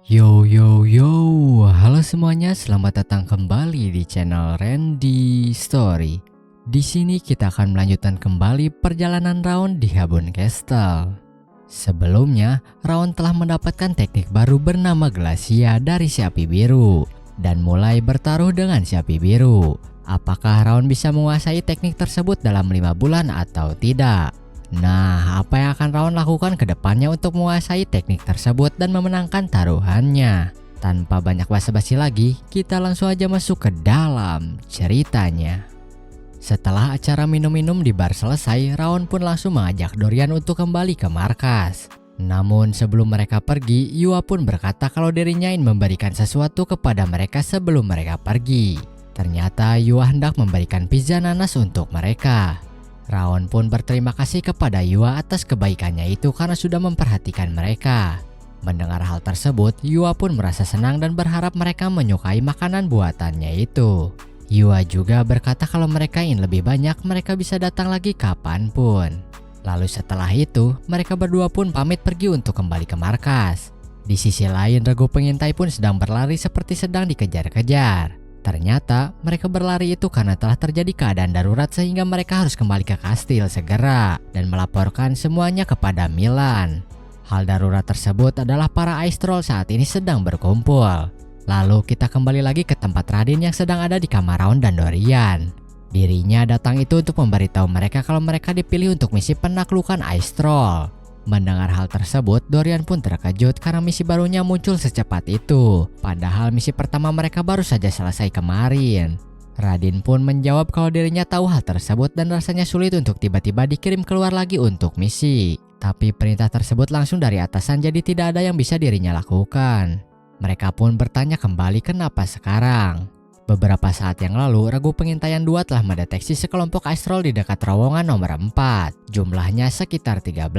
Yo yo yo, halo semuanya, selamat datang kembali di channel Randy Story. Di sini kita akan melanjutkan kembali perjalanan Raon di Habun Castle. Sebelumnya, Raon telah mendapatkan teknik baru bernama Glacia dari si api biru dan mulai bertaruh dengan si api biru. Apakah Raon bisa menguasai teknik tersebut dalam 5 bulan atau tidak? Nah, apa yang akan Raon lakukan ke depannya untuk menguasai teknik tersebut dan memenangkan taruhannya? Tanpa banyak basa-basi lagi, kita langsung aja masuk ke dalam ceritanya. Setelah acara minum-minum di bar selesai, Raon pun langsung mengajak Dorian untuk kembali ke markas. Namun sebelum mereka pergi, Yua pun berkata kalau dirinya ingin memberikan sesuatu kepada mereka sebelum mereka pergi. Ternyata Yua hendak memberikan pizza nanas untuk mereka. Raon pun berterima kasih kepada Yua atas kebaikannya itu karena sudah memperhatikan mereka. Mendengar hal tersebut, Yua pun merasa senang dan berharap mereka menyukai makanan buatannya itu. Yua juga berkata kalau mereka ingin lebih banyak, mereka bisa datang lagi kapanpun. Lalu setelah itu, mereka berdua pun pamit pergi untuk kembali ke markas. Di sisi lain, regu pengintai pun sedang berlari seperti sedang dikejar-kejar. Ternyata mereka berlari itu karena telah terjadi keadaan darurat sehingga mereka harus kembali ke kastil segera dan melaporkan semuanya kepada Milan. Hal darurat tersebut adalah para Ice Troll saat ini sedang berkumpul. Lalu kita kembali lagi ke tempat Raden yang sedang ada di kamar Raon dan Dorian. Dirinya datang itu untuk memberitahu mereka kalau mereka dipilih untuk misi penaklukan Ice Troll. Mendengar hal tersebut, Dorian pun terkejut karena misi barunya muncul secepat itu. Padahal misi pertama mereka baru saja selesai kemarin. Raden pun menjawab kalau dirinya tahu hal tersebut dan rasanya sulit untuk tiba-tiba dikirim keluar lagi untuk misi. Tapi perintah tersebut langsung dari atasan jadi tidak ada yang bisa dirinya lakukan. Mereka pun bertanya kembali kenapa sekarang. Beberapa saat yang lalu, regu pengintaian 2 telah mendeteksi sekelompok Ice Troll di dekat terowongan nomor 4. Jumlahnya sekitar 13.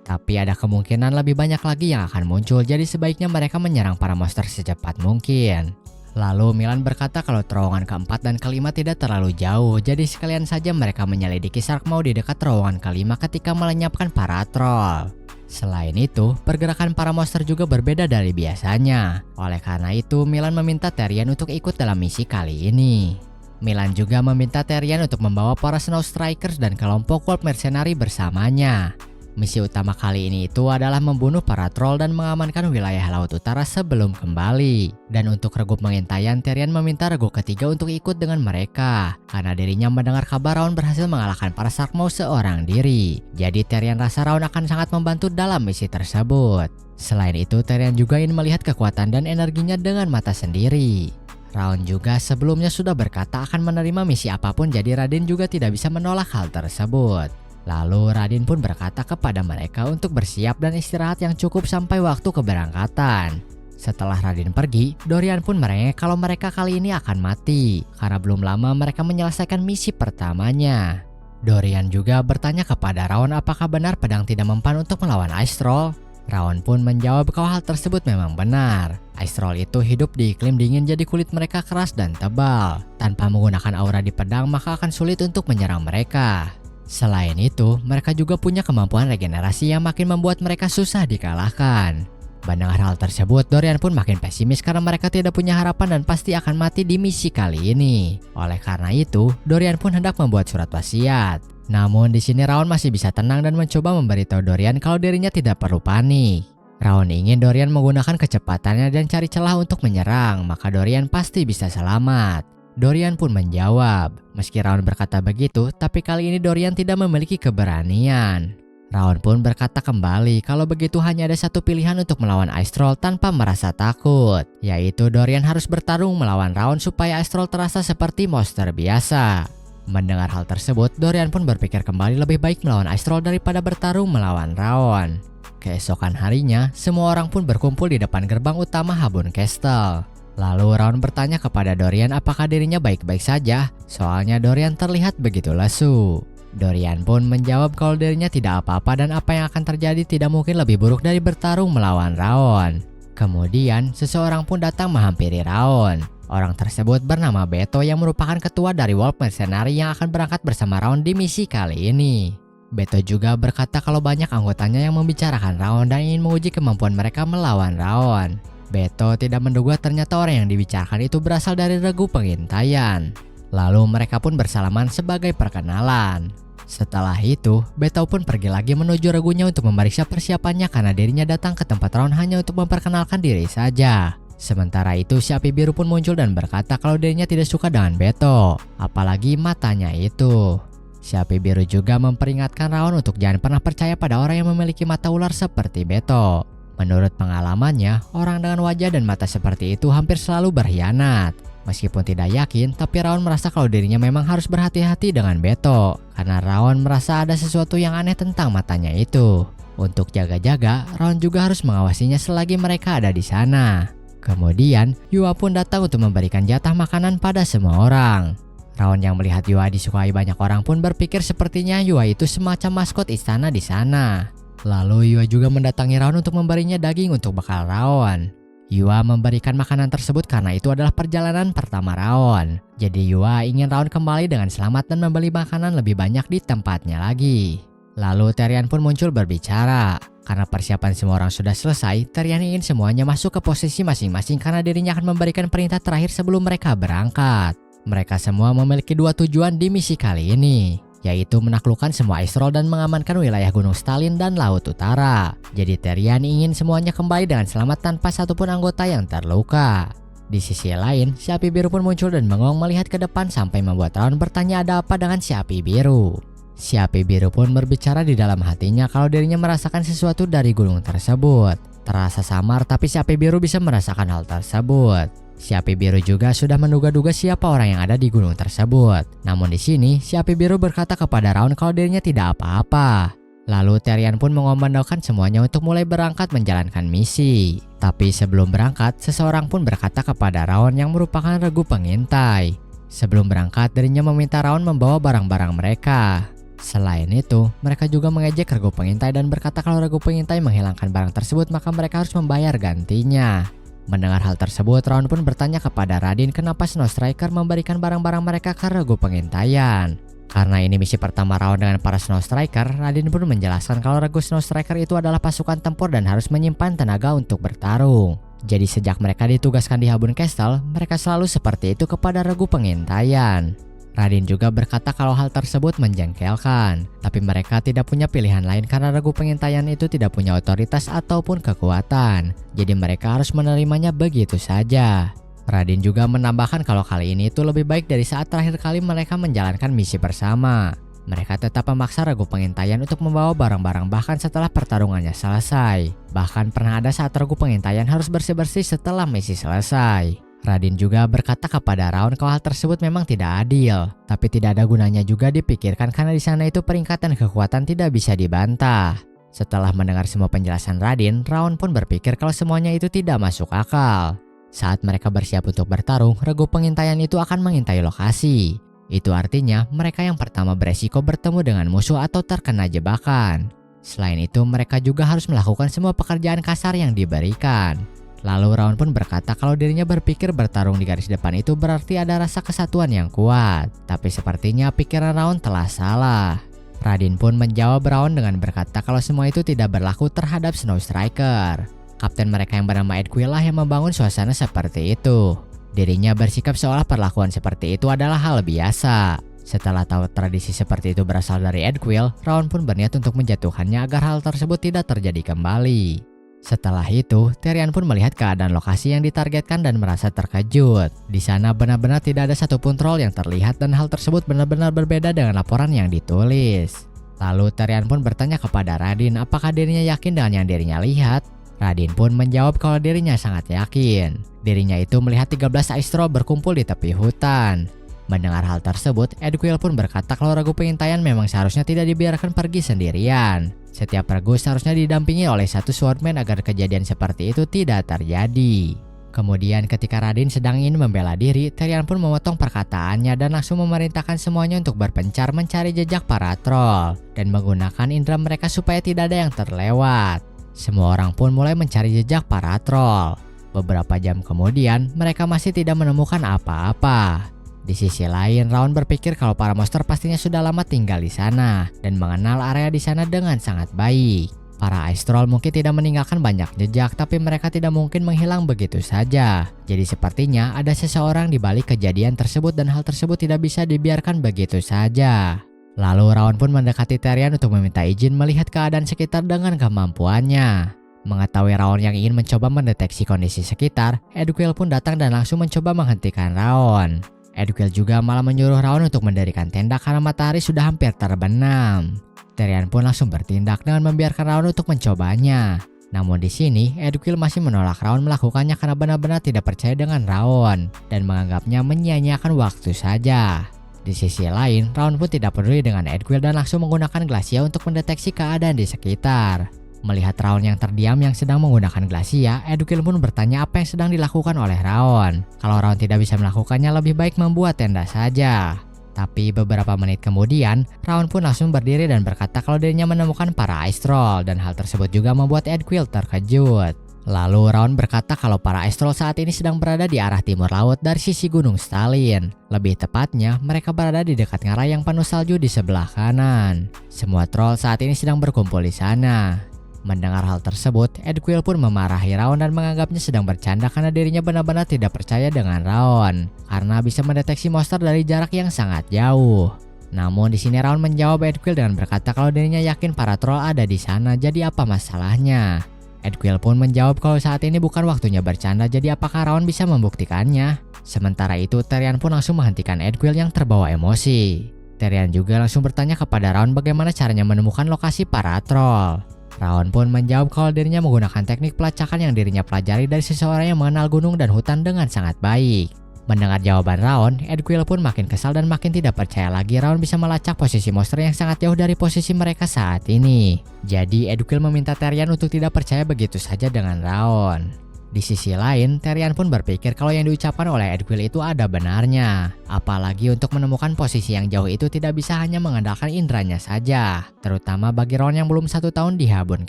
Tapi ada kemungkinan lebih banyak lagi yang akan muncul, jadi sebaiknya mereka menyerang para monster secepat mungkin. Lalu Milan berkata kalau terowongan keempat dan kelima tidak terlalu jauh, jadi sekalian saja mereka menyelidiki Shark Maw di dekat terowongan kelima ketika melenyapkan para troll. Selain itu, pergerakan para monster juga berbeda dari biasanya. Oleh karena itu, Milan meminta Therian untuk ikut dalam misi kali ini. Milan juga meminta Therian untuk membawa para Snow Strikers dan kelompok Wolf Mercenary bersamanya. Misi utama kali ini itu adalah membunuh para troll dan mengamankan wilayah laut utara sebelum kembali. Dan untuk regu pengintaian, Therian meminta regu ketiga untuk ikut dengan mereka karena dirinya mendengar kabar Raon berhasil mengalahkan para Shark Maw seorang diri. Jadi Therian rasa Raon akan sangat membantu dalam misi tersebut. Selain itu, Therian juga ingin melihat kekuatan dan energinya dengan mata sendiri. Raon juga sebelumnya sudah berkata akan menerima misi apapun, jadi Raden juga tidak bisa menolak hal tersebut. Lalu Raden pun berkata kepada mereka untuk bersiap dan istirahat yang cukup sampai waktu keberangkatan. Setelah Raden pergi, Dorian pun merengek kalau mereka kali ini akan mati karena belum lama mereka menyelesaikan misi pertamanya. Dorian juga bertanya kepada Raon apakah benar pedang tidak mempan untuk melawan Ice Troll. Raon pun menjawab kalau hal tersebut memang benar. Ice Troll itu hidup di iklim dingin, jadi kulit mereka keras dan tebal. Tanpa menggunakan aura di pedang maka akan sulit untuk menyerang mereka. Selain itu, mereka juga punya kemampuan regenerasi yang makin membuat mereka susah dikalahkan. Mendengar hal tersebut, Dorian pun makin pesimis karena mereka tidak punya harapan dan pasti akan mati di misi kali ini. Oleh karena itu, Dorian pun hendak membuat surat wasiat. Namun di sini Raon masih bisa tenang dan mencoba memberitahu Dorian kalau dirinya tidak perlu panik. Raon ingin Dorian menggunakan kecepatannya dan cari celah untuk menyerang, maka Dorian pasti bisa selamat. Dorian pun menjawab. Meski Raon berkata begitu, tapi kali ini Dorian tidak memiliki keberanian. Raon pun berkata kembali kalau begitu hanya ada satu pilihan untuk melawan Ice Troll tanpa merasa takut, yaitu Dorian harus bertarung melawan Raon supaya Ice Troll terasa seperti monster biasa. Mendengar hal tersebut, Dorian pun berpikir kembali lebih baik melawan Ice Troll daripada bertarung melawan Raon. Keesokan harinya, semua orang pun berkumpul di depan gerbang utama Habun Castle. Lalu Raon bertanya kepada Dorian apakah dirinya baik-baik saja, soalnya Dorian terlihat begitu lesu. Dorian pun menjawab kalau dirinya tidak apa-apa dan apa yang akan terjadi tidak mungkin lebih buruk dari bertarung melawan Raon. Kemudian, seseorang pun datang menghampiri Raon. Orang tersebut bernama Beto yang merupakan ketua dari Wolf Mercenary yang akan berangkat bersama Raon di misi kali ini. Beto juga berkata kalau banyak anggotanya yang membicarakan Raon dan ingin menguji kemampuan mereka melawan Raon. Beto tidak menduga ternyata orang yang dibicarakan itu berasal dari regu pengintaian. Lalu mereka pun bersalaman sebagai perkenalan. Setelah itu, Beto pun pergi lagi menuju regunya untuk memeriksa persiapannya karena dirinya datang ke tempat Raon hanya untuk memperkenalkan diri saja. Sementara itu, si api biru pun muncul dan berkata kalau dirinya tidak suka dengan Beto, apalagi matanya itu. Si api biru juga memperingatkan Raon untuk jangan pernah percaya pada orang yang memiliki mata ular seperti Beto. Menurut pengalamannya, orang dengan wajah dan mata seperti itu hampir selalu berkhianat. Meskipun tidak yakin, tapi Raon merasa kalau dirinya memang harus berhati-hati dengan Beto, karena Raon merasa ada sesuatu yang aneh tentang matanya itu. Untuk jaga-jaga, Raon juga harus mengawasinya selagi mereka ada di sana. Kemudian, Yua pun datang untuk memberikan jatah makanan pada semua orang. Raon yang melihat Yua disukai banyak orang pun berpikir sepertinya Yua itu semacam maskot istana di sana. Lalu Yua juga mendatangi Raon untuk memberinya daging untuk bekal Raon. Yua memberikan makanan tersebut karena itu adalah perjalanan pertama Raon. Jadi Yua ingin Raon kembali dengan selamat dan membeli makanan lebih banyak di tempatnya lagi. Lalu Terian pun muncul berbicara. Karena persiapan semua orang sudah selesai, Terian ingin semuanya masuk ke posisi masing-masing karena dirinya akan memberikan perintah terakhir sebelum mereka berangkat. Mereka semua memiliki dua tujuan di misi kali ini, yaitu menaklukkan semua Aistral dan mengamankan wilayah Gunung Stalin dan Laut Utara. Jadi Terian ingin semuanya kembali dengan selamat tanpa satupun anggota yang terluka. Di sisi lain, si api biru pun muncul dan bengong melihat ke depan sampai membuat Raon bertanya ada apa dengan si api biru. Si api biru pun berbicara di dalam hatinya kalau dirinya merasakan sesuatu dari gunung tersebut. Terasa samar tapi si api biru bisa merasakan hal tersebut. Si api biru juga sudah menduga-duga siapa orang yang ada di gunung tersebut. Namun di sini, si api biru berkata kepada Raon kalau dirinya tidak apa-apa. Lalu Terian pun mengomandokan semuanya untuk mulai berangkat menjalankan misi. Tapi sebelum berangkat, seseorang pun berkata kepada Raon yang merupakan regu pengintai. Sebelum berangkat, dirinya meminta Raon membawa barang-barang mereka. Selain itu, mereka juga mengejek regu pengintai dan berkata kalau regu pengintai menghilangkan barang tersebut maka mereka harus membayar gantinya. Mendengar hal tersebut, Raon pun bertanya kepada Radin kenapa Snow Striker memberikan barang-barang mereka ke regu pengintaian. Karena ini misi pertama Raon dengan para Snow Striker, Radin pun menjelaskan kalau regu Snow Striker itu adalah pasukan tempur dan harus menyimpan tenaga untuk bertarung. Jadi sejak mereka ditugaskan di Habun Castle, mereka selalu seperti itu kepada regu pengintaian. Radin juga berkata kalau hal tersebut menjengkelkan, tapi mereka tidak punya pilihan lain karena regu pengintaian itu tidak punya otoritas ataupun kekuatan, jadi mereka harus menerimanya begitu saja. Radin juga menambahkan kalau kali ini itu lebih baik dari saat terakhir kali mereka menjalankan misi bersama. Mereka tetap memaksa regu pengintaian untuk membawa barang-barang bahkan setelah pertarungannya selesai. Bahkan pernah ada saat regu pengintaian harus bersih-bersih setelah misi selesai. Radin juga berkata kepada Raon kalau hal tersebut memang tidak adil, tapi tidak ada gunanya juga dipikirkan karena di sana itu peringkat dan kekuatan tidak bisa dibantah. Setelah mendengar semua penjelasan Radin, Raon pun berpikir kalau semuanya itu tidak masuk akal. Saat mereka bersiap untuk bertarung, regu pengintaian itu akan mengintai lokasi. Itu artinya mereka yang pertama beresiko bertemu dengan musuh atau terkena jebakan. Selain itu, mereka juga harus melakukan semua pekerjaan kasar yang diberikan. Lalu Raon pun berkata kalau dirinya berpikir bertarung di garis depan itu berarti ada rasa kesatuan yang kuat. Tapi sepertinya pikiran Raon telah salah. Radin pun menjawab Raon dengan berkata kalau semua itu tidak berlaku terhadap Snow Striker. Kapten mereka yang bernama Edquill lah yang membangun suasana seperti itu. Dirinya bersikap seolah perlakuan seperti itu adalah hal biasa. Setelah tahu tradisi seperti itu berasal dari Edquill, Raon pun berniat untuk menjatuhkannya agar hal tersebut tidak terjadi kembali. Setelah itu, Terian pun melihat keadaan lokasi yang ditargetkan dan merasa terkejut. Di sana benar-benar tidak ada satupun troll yang terlihat dan hal tersebut benar-benar berbeda dengan laporan yang ditulis. Lalu Terian pun bertanya kepada Radin apakah dirinya yakin dengan yang dirinya lihat. Radin pun menjawab kalau dirinya sangat yakin. Dirinya itu melihat 13 Aistro berkumpul di tepi hutan. Mendengar hal tersebut, Edquill pun berkata kalau regu pengintaian memang seharusnya tidak dibiarkan pergi sendirian. Setiap regu seharusnya didampingi oleh satu swordman agar kejadian seperti itu tidak terjadi. Kemudian ketika Radin sedang ingin membela diri, Terian pun memotong perkataannya dan langsung memerintahkan semuanya untuk berpencar mencari jejak para troll dan menggunakan indera mereka supaya tidak ada yang terlewat. Semua orang pun mulai mencari jejak para troll. Beberapa jam kemudian, mereka masih tidak menemukan apa-apa. Di sisi lain, Raon berpikir kalau para monster pastinya sudah lama tinggal di sana dan mengenal area di sana dengan sangat baik. Para Ice Troll mungkin tidak meninggalkan banyak jejak, tapi mereka tidak mungkin menghilang begitu saja. Jadi sepertinya ada seseorang di balik kejadian tersebut dan hal tersebut tidak bisa dibiarkan begitu saja. Lalu Raon pun mendekati Therian untuk meminta izin melihat keadaan sekitar dengan kemampuannya. Mengetahui Raon yang ingin mencoba mendeteksi kondisi sekitar, Edwill pun datang dan langsung mencoba menghentikan Raon. Edwill juga malah menyuruh Raon untuk mendirikan tenda karena matahari sudah hampir terbenam. Therian pun langsung bertindak dengan membiarkan Raon untuk mencobanya. Namun di sini, Edwill masih menolak Raon melakukannya karena benar-benar tidak percaya dengan Raon dan menganggapnya menyia-nyiakan waktu saja. Di sisi lain, Raon pun tidak peduli dengan Edwill dan langsung menggunakan Glacia untuk mendeteksi keadaan di sekitar. Melihat Raon yang terdiam yang sedang menggunakan Glacia, Edwill pun bertanya apa yang sedang dilakukan oleh Raon. Kalau Raon tidak bisa melakukannya, lebih baik membuat tenda saja. Tapi beberapa menit kemudian, Raon pun langsung berdiri dan berkata kalau dirinya menemukan para Ice Troll dan hal tersebut juga membuat Edwill terkejut. Lalu Raon berkata kalau para Ice Troll saat ini sedang berada di arah timur laut dari sisi Gunung Stalin. Lebih tepatnya, mereka berada di dekat ngarai yang penuh salju di sebelah kanan. Semua troll saat ini sedang berkumpul di sana. Mendengar hal tersebut, Edwill pun memarahi Raon dan menganggapnya sedang bercanda karena dirinya benar-benar tidak percaya dengan Raon karena bisa mendeteksi monster dari jarak yang sangat jauh. Namun di sini Raon menjawab Edwill dengan berkata kalau dirinya yakin para troll ada di sana, jadi apa masalahnya? Edwill pun menjawab kalau saat ini bukan waktunya bercanda, jadi apakah Raon bisa membuktikannya? Sementara itu Therian pun langsung menghentikan Edwill yang terbawa emosi. Therian juga langsung bertanya kepada Raon bagaimana caranya menemukan lokasi para troll. Raon pun menjawab kalau dirinya menggunakan teknik pelacakan yang dirinya pelajari dari seseorang yang mengenal gunung dan hutan dengan sangat baik. Mendengar jawaban Raon, Edwill pun makin kesal dan makin tidak percaya lagi Raon bisa melacak posisi monster yang sangat jauh dari posisi mereka saat ini. Jadi Edwill meminta Therian untuk tidak percaya begitu saja dengan Raon. Di sisi lain, Therian pun berpikir kalau yang diucapkan oleh Edwill itu ada benarnya. Apalagi untuk menemukan posisi yang jauh itu tidak bisa hanya mengandalkan indranya saja, terutama bagi Raon yang belum 1 tahun di Habun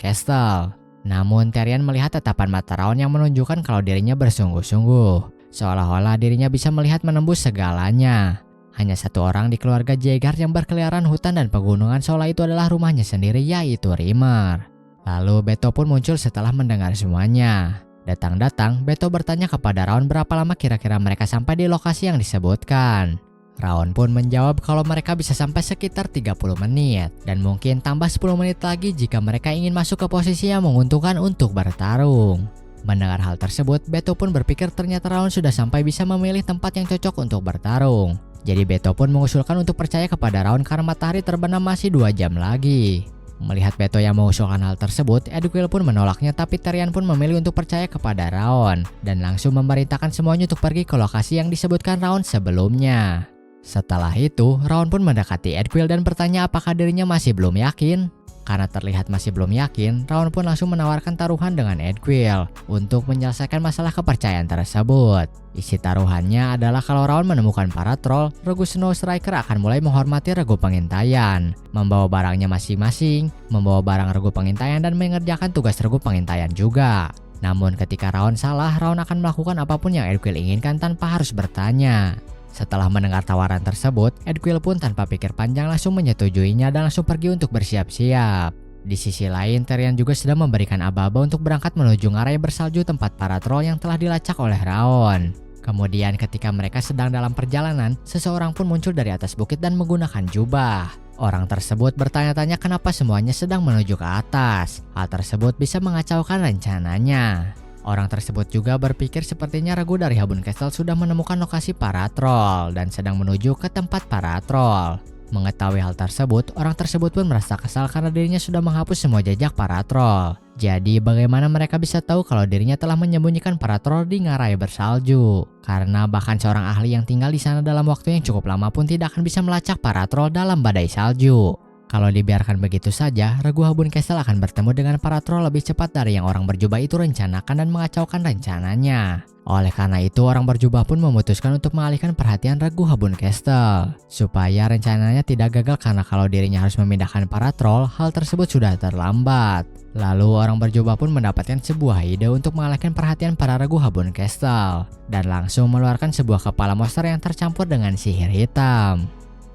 Castle. Namun Therian melihat tatapan mata Raon yang menunjukkan kalau dirinya bersungguh-sungguh, seolah-olah dirinya bisa melihat menembus segalanya. Hanya satu orang di keluarga Jaeger yang berkeliaran hutan dan pegunungan seolah itu adalah rumahnya sendiri, yaitu Rimmer. Lalu Beto pun muncul setelah mendengar semuanya. Datang-datang, Beto bertanya kepada Raon berapa lama kira-kira mereka sampai di lokasi yang disebutkan. Raon pun menjawab kalau mereka bisa sampai sekitar 30 menit dan mungkin tambah 10 menit lagi jika mereka ingin masuk ke posisi yang menguntungkan untuk bertarung. Mendengar hal tersebut, Beto pun berpikir ternyata Raon sudah sampai bisa memilih tempat yang cocok untuk bertarung. Jadi Beto pun mengusulkan untuk percaya kepada Raon karena matahari terbenam masih 2 jam lagi. Melihat Beto yang mengusulkan hal tersebut, Edwill pun menolaknya, tapi Therian pun memilih untuk percaya kepada Raon dan langsung memerintahkan semuanya untuk pergi ke lokasi yang disebutkan Raon sebelumnya. Setelah itu, Raon pun mendekati Edwill dan bertanya apakah dirinya masih belum yakin. Karena terlihat masih belum yakin, Raon pun langsung menawarkan taruhan dengan Edwill untuk menyelesaikan masalah kepercayaan tersebut. Isi taruhannya adalah kalau Raon menemukan para troll, Regu Snow Striker akan mulai menghormati Regu Pengintaian, membawa barangnya masing-masing, membawa barang Regu Pengintaian dan mengerjakan tugas Regu Pengintaian juga. Namun ketika Raon salah, Raon akan melakukan apapun yang Edwill inginkan tanpa harus bertanya. Setelah mendengar tawaran tersebut, Edwill pun tanpa pikir panjang langsung menyetujuinya dan langsung pergi untuk bersiap-siap. Di sisi lain, Therian juga sedang memberikan aba-aba untuk berangkat menuju ngarai bersalju tempat para troll yang telah dilacak oleh Raon. Kemudian ketika mereka sedang dalam perjalanan, seseorang pun muncul dari atas bukit dan menggunakan jubah. Orang tersebut bertanya-tanya kenapa semuanya sedang menuju ke atas. Hal tersebut bisa mengacaukan rencananya. Orang tersebut juga berpikir sepertinya Regu dari Habun Castle sudah menemukan lokasi para troll dan sedang menuju ke tempat para troll. Mengetahui hal tersebut, orang tersebut pun merasa kesal karena dirinya sudah menghapus semua jejak para troll. Jadi bagaimana mereka bisa tahu kalau dirinya telah menyembunyikan para troll di ngarai bersalju? Karena bahkan seorang ahli yang tinggal di sana dalam waktu yang cukup lama pun tidak akan bisa melacak para troll dalam badai salju. Kalau dibiarkan begitu saja, Regu Habun Castle akan bertemu dengan para troll lebih cepat dari yang orang berjubah itu rencanakan dan mengacaukan rencananya. Oleh karena itu, orang berjubah pun memutuskan untuk mengalihkan perhatian Regu Habun Castle supaya rencananya tidak gagal karena kalau dirinya harus memindahkan para troll, hal tersebut sudah terlambat. Lalu orang berjubah pun mendapatkan sebuah ide untuk mengalihkan perhatian para Regu Habun Castle dan langsung mengeluarkan sebuah kepala monster yang tercampur dengan sihir hitam.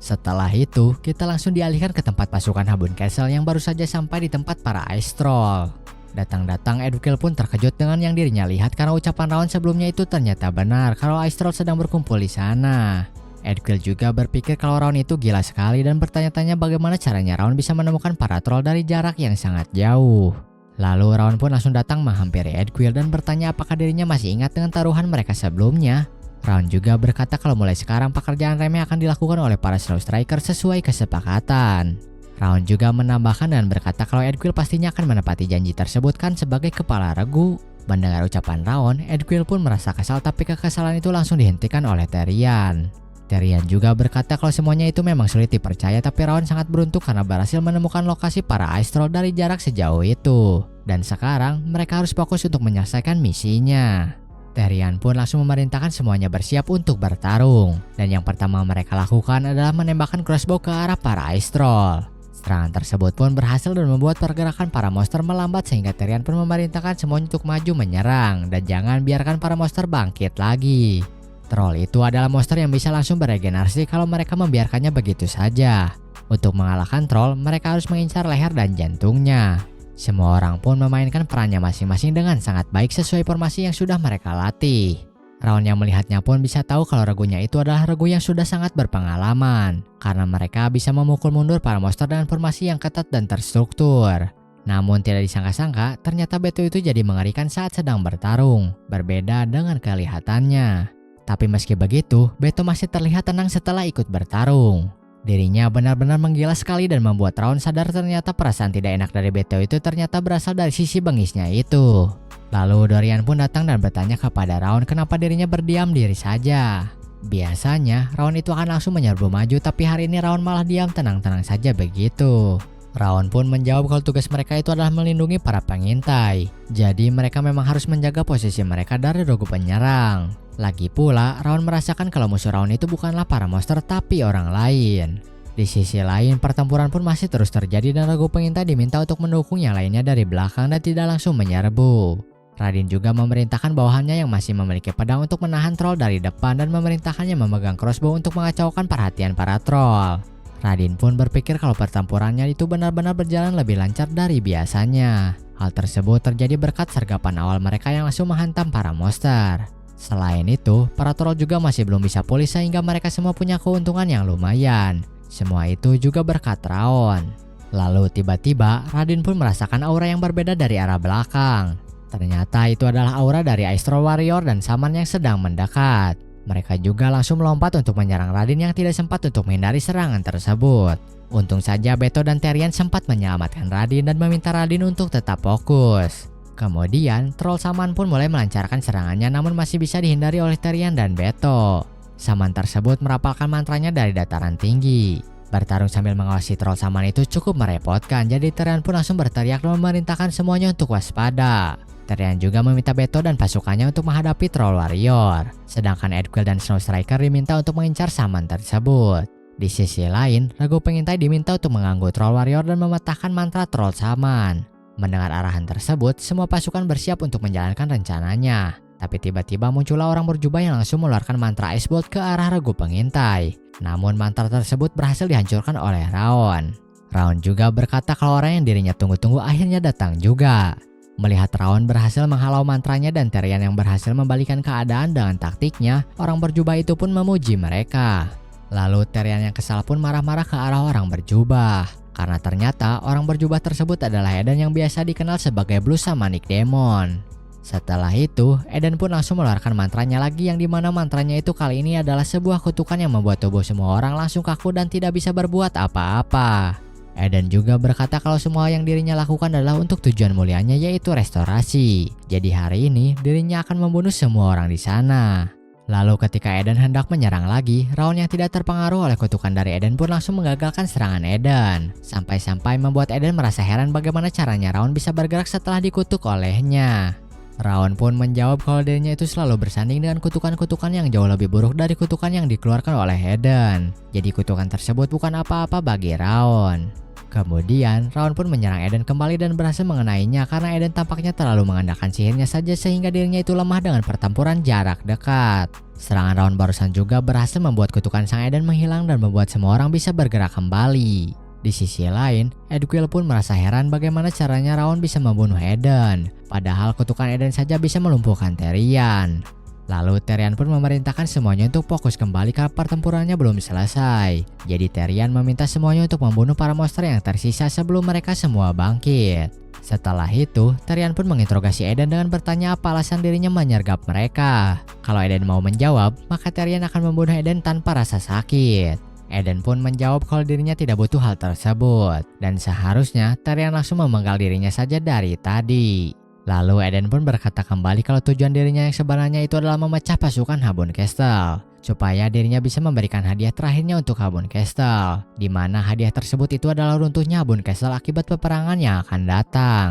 Setelah itu, kita langsung dialihkan ke tempat pasukan Habun Castle yang baru saja sampai di tempat para Ice Troll. Datang-datang Edwill pun terkejut dengan yang dirinya lihat karena ucapan Raon sebelumnya itu ternyata benar kalau Ice Troll sedang berkumpul di sana. Edwill juga berpikir kalau Raon itu gila sekali dan bertanya-tanya bagaimana caranya Raon bisa menemukan para troll dari jarak yang sangat jauh. Lalu Raon pun langsung datang menghampiri Edwill dan bertanya apakah dirinya masih ingat dengan taruhan mereka sebelumnya. Raon juga berkata kalau mulai sekarang pekerjaan remeh akan dilakukan oleh para Snow Striker sesuai kesepakatan. Raon juga menambahkan dan berkata kalau Edwill pastinya akan menepati janji tersebut kan sebagai kepala regu. Mendengar ucapan Raon, Edwill pun merasa kesal tapi kekesalan itu langsung dihentikan oleh Therian. Therian juga berkata kalau semuanya itu memang sulit dipercaya tapi Raon sangat beruntung karena berhasil menemukan lokasi para Ice Troll dari jarak sejauh itu. Dan sekarang mereka harus fokus untuk menyelesaikan misinya. Therian pun langsung memerintahkan semuanya bersiap untuk bertarung. Dan yang pertama mereka lakukan adalah menembakkan crossbow ke arah para Ice Troll. Serangan tersebut pun berhasil dan membuat pergerakan para monster melambat sehingga Therian pun memerintahkan semuanya untuk maju menyerang. Dan jangan biarkan para monster bangkit lagi. Troll itu adalah monster yang bisa langsung beregenerasi kalau mereka membiarkannya begitu saja. Untuk mengalahkan troll, mereka harus mengincar leher dan jantungnya. Semua orang pun memainkan perannya masing-masing dengan sangat baik sesuai formasi yang sudah mereka latih. Raon yang melihatnya pun bisa tahu kalau regunya itu adalah regu yang sudah sangat berpengalaman. Karena mereka bisa memukul mundur para monster dengan formasi yang ketat dan terstruktur. Namun tidak disangka-sangka, ternyata Beto itu jadi mengerikan saat sedang bertarung. Berbeda dengan kelihatannya. Tapi meski begitu, Beto masih terlihat tenang setelah ikut bertarung. Dirinya benar-benar menggila sekali dan membuat Raon sadar ternyata perasaan tidak enak dari Beto itu ternyata berasal dari sisi bengisnya itu. Lalu Dorian pun datang dan bertanya kepada Raon kenapa dirinya berdiam diri saja. Biasanya Raon itu akan langsung menyerbu maju tapi hari ini Raon malah diam tenang-tenang saja begitu. Raon pun menjawab kalau tugas mereka itu adalah melindungi para pengintai. Jadi mereka memang harus menjaga posisi mereka dari regu penyerang. Lagi pula, Raon merasakan kalau musuh Raon itu bukanlah para monster tapi orang lain. Di sisi lain, pertempuran pun masih terus terjadi dan regu pengintai diminta untuk mendukung yang lainnya dari belakang dan tidak langsung menyerbu. Radin juga memerintahkan bawahannya yang masih memiliki pedang untuk menahan troll dari depan dan memerintahkannya memegang crossbow untuk mengacaukan perhatian para troll. Radin pun berpikir kalau pertempurannya itu benar-benar berjalan lebih lancar dari biasanya. Hal tersebut terjadi berkat sergapan awal mereka yang langsung menghantam para monster. Selain itu, para troll juga masih belum bisa pulih sehingga mereka semua punya keuntungan yang lumayan. Semua itu juga berkat Raon. Lalu tiba-tiba, Radin pun merasakan aura yang berbeda dari arah belakang. Ternyata itu adalah aura dari Ice Troll Warrior dan Saman yang sedang mendekat. Mereka juga langsung melompat untuk menyerang Radin yang tidak sempat untuk menghindari serangan tersebut. Untung saja Beto dan Therian sempat menyelamatkan Radin dan meminta Radin untuk tetap fokus. Kemudian, troll Saman pun mulai melancarkan serangannya namun masih bisa dihindari oleh Therian dan Beto. Saman tersebut merapalkan mantranya dari dataran tinggi. Bertarung sambil mengawasi troll Saman itu cukup merepotkan, jadi Therian pun langsung berteriak dan memerintahkan semuanya untuk waspada. Therian juga meminta Beto dan pasukannya untuk menghadapi troll warrior. Sedangkan Edwill dan Snow Striker diminta untuk mengincar Saman tersebut. Di sisi lain, regu pengintai diminta untuk mengganggu troll warrior dan mematahkan mantra troll Saman. Mendengar arahan tersebut, semua pasukan bersiap untuk menjalankan rencananya. Tapi tiba-tiba muncullah orang berjubah yang langsung mengeluarkan mantra Ice Bolt ke arah regu pengintai. Namun mantra tersebut berhasil dihancurkan oleh Raon. Raon juga berkata kalau orang yang dirinya tunggu-tunggu akhirnya datang juga. Melihat Raon berhasil menghalau mantranya dan Therian yang berhasil membalikan keadaan dengan taktiknya, orang berjubah itu pun memuji mereka. Lalu Therian yang kesal pun marah-marah ke arah orang berjubah. Karena ternyata orang berjubah tersebut adalah Eden yang biasa dikenal sebagai Blue Shamanic Demon. Setelah itu, Eden pun langsung mengeluarkan mantranya lagi yang dimana mantranya itu kali ini adalah sebuah kutukan yang membuat tubuh semua orang langsung kaku dan tidak bisa berbuat apa-apa. Eden juga berkata kalau semua yang dirinya lakukan adalah untuk tujuan mulianya yaitu restorasi. Jadi hari ini dirinya akan membunuh semua orang di sana. Lalu ketika Eden hendak menyerang lagi, Raon yang tidak terpengaruh oleh kutukan dari Eden pun langsung menggagalkan serangan Eden. Sampai-sampai membuat Eden merasa heran bagaimana caranya Raon bisa bergerak setelah dikutuk olehnya. Raon pun menjawab kalau dirinya itu selalu bersanding dengan kutukan-kutukan yang jauh lebih buruk dari kutukan yang dikeluarkan oleh Eden. Jadi kutukan tersebut bukan apa-apa bagi Raon. Kemudian, Raon pun menyerang Eden kembali dan berhasil mengenainya karena Eden tampaknya terlalu mengandalkan sihirnya saja sehingga dirinya itu lemah dengan pertempuran jarak dekat. Serangan Raon barusan juga berhasil membuat kutukan Sang Eden menghilang dan membuat semua orang bisa bergerak kembali. Di sisi lain, Edgwill pun merasa heran bagaimana caranya Raon bisa membunuh Eden, padahal kutukan Eden saja bisa melumpuhkan Therian. Lalu Therian pun memerintahkan semuanya untuk fokus kembali karena pertempurannya belum selesai. Jadi Therian meminta semuanya untuk membunuh para monster yang tersisa sebelum mereka semua bangkit. Setelah itu, Therian pun menginterogasi Eden dengan bertanya apa alasan dirinya menyergap mereka. Kalau Eden mau menjawab, maka Therian akan membunuh Eden tanpa rasa sakit. Eden pun menjawab kalau dirinya tidak butuh hal tersebut, dan seharusnya Therian langsung memenggal dirinya saja dari tadi. Lalu Eden pun berkata kembali kalau tujuan dirinya yang sebenarnya itu adalah memecah pasukan Habun Castle, supaya dirinya bisa memberikan hadiah terakhirnya untuk Habun Castle, di mana hadiah tersebut itu adalah runtuhnya Habun Castle akibat peperangan yang akan datang.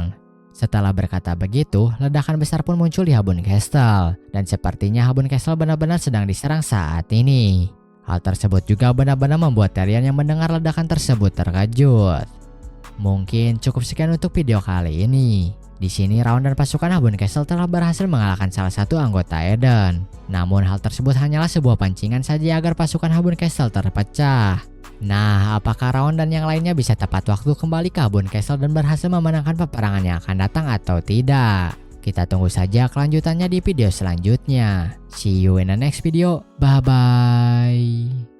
Setelah berkata begitu, ledakan besar pun muncul di Habun Castle, dan sepertinya Habun Castle benar-benar sedang diserang saat ini. Hal tersebut juga benar-benar membuat Therian yang mendengar ledakan tersebut terkejut. Mungkin cukup sekian untuk video kali ini. Di sini Raon dan pasukan Habun Castle telah berhasil mengalahkan salah satu anggota Eden. Namun hal tersebut hanyalah sebuah pancingan saja agar pasukan Habun Castle terpecah. Nah, apakah Raon dan yang lainnya bisa tepat waktu kembali ke Habun Castle dan berhasil memenangkan peperangan yang akan datang atau tidak? Kita tunggu saja kelanjutannya di video selanjutnya. See you in the next video. Bye bye.